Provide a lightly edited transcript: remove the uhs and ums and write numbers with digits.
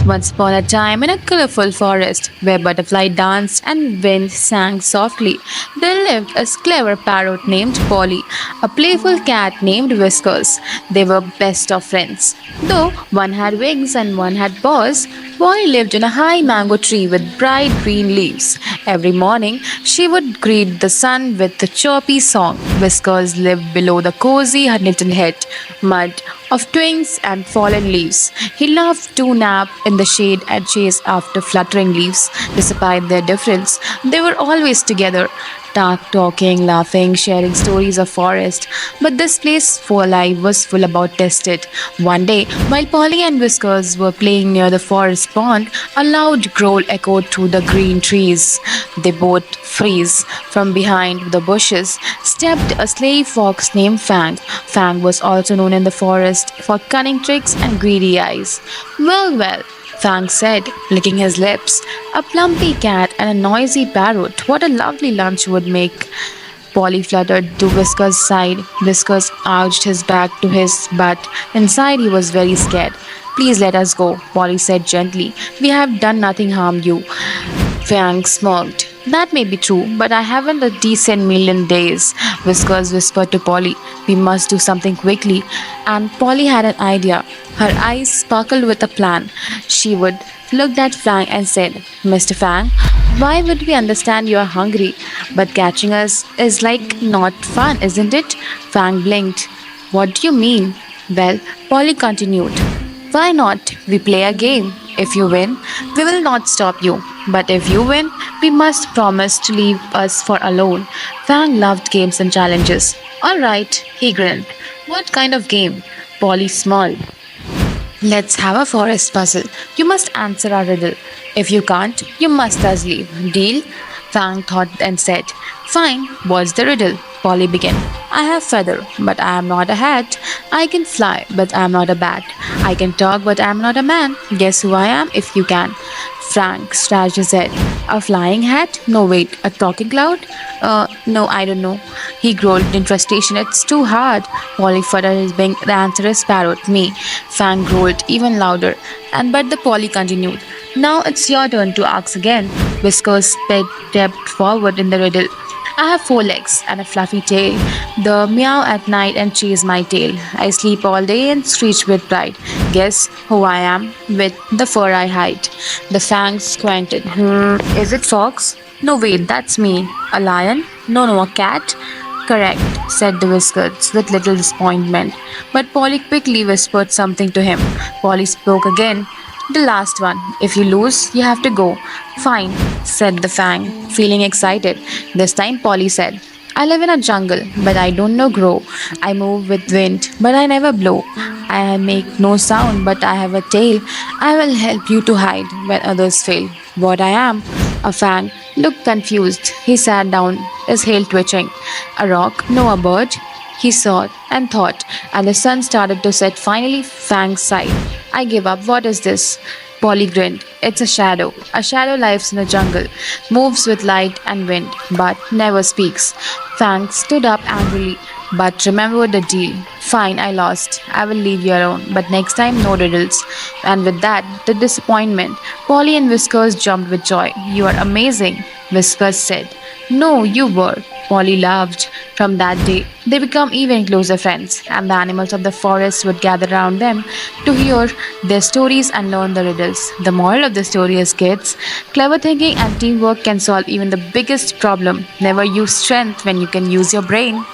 Once upon a time, in a colorful forest where butterfly danced and wind sang softly, there lived a clever parrot named Polly, a playful cat named Whiskers. They were best of friends. Though one had wings and one had paws, Polly lived in a high mango tree with bright green leaves. Every morning, she would greet the sun with a chirpy song. Whiskers lived below the cozy little hut, mud of twigs and fallen leaves. He loved to nap in the shade and chase after fluttering leaves. Despite their difference, they were always together, talking, laughing, sharing stories of forest. But this place for life was full about tested. One day, while Polly and Whiskers were playing near the forest pond, a loud growl echoed through the green trees. They both freeze. From behind the bushes stepped a slave fox named Fang. Fang was also known in the forest for cunning tricks and greedy eyes. Well, well, Fang said, licking his lips. A plumpy cat and a noisy parrot. What a lovely lunch would make. Polly fluttered to Whisker's side. Whiskers arched his back to his butt. Inside, he was very scared. Please let us go, Polly said gently. We have done nothing harm you. Fang smirked. That may be true, but I haven't a decent meal in days, Whiskers whispered to Polly. We must do something quickly. And Polly had an idea. Her eyes sparkled with a plan. She would looked at Fang and said, Mr. Fang, why would we understand you are hungry? But catching us is like not fun, isn't it? Fang blinked. What do you mean? Well, Polly continued. Why not? We play a game. If you win, we will not stop you. But if you win, we must promise to leave us for alone. Fang loved games and challenges. All right, he grinned. What kind of game? Polly smiled. Let's have a forest puzzle. You must answer our riddle. If you can't, you must us leave. Deal? Fang thought and said, Fine, what's the riddle? Polly began. I have feather, but I am not a hat. I can fly, but I am not a bat. I can talk, but I am not a man. Guess who I am if you can. Frank scratched his head. A flying hat? No, wait, a talking cloud? No, I don't know. He growled in frustration. It's too hard. Polly fluttered his wing. The answer is parrot, me. Fang growled even louder. But the Polly continued. Now it's your turn to ask again. Whiskers stepped forward in the riddle. I have 4 legs and a fluffy tail. The meow at night and chase my tail. I sleep all day and screech with pride. Guess who I am with the fur I hide. The fangs squinted. Is it fox? No, wait, that's me. A lion? No, a cat? Correct, said the Whiskers with little disappointment. But Polly quickly whispered something to him. Polly spoke again. The last one. If you lose, you have to go. Fine, said the Fang, feeling excited. This time Polly said, I live in a jungle, but I don't know grow. I move with wind, but I never blow. I make no sound, but I have a tail. I will help you to hide when others fail. What I am? A Fang looked confused. He sat down, his tail twitching. A rock? No, a bird? He saw and thought, and the sun started to set. Finally, Fang sighed. I give up. What is this? Polly grinned. It's a shadow. A shadow lives in the jungle, moves with light and wind, but never speaks. Fang stood up angrily, but remembered the deal. Fine, I lost. I will leave you alone, but next time, no riddles. And with that, the disappointment. Polly and Whiskers jumped with joy. You are amazing, Whiskers said. No, you were. Polly laughed. From that day, they became even closer friends, and the animals of the forest would gather around them to hear their stories and learn the riddles. The moral of the story is, kids, clever thinking and teamwork can solve even the biggest problem. Never use strength when you can use your brain.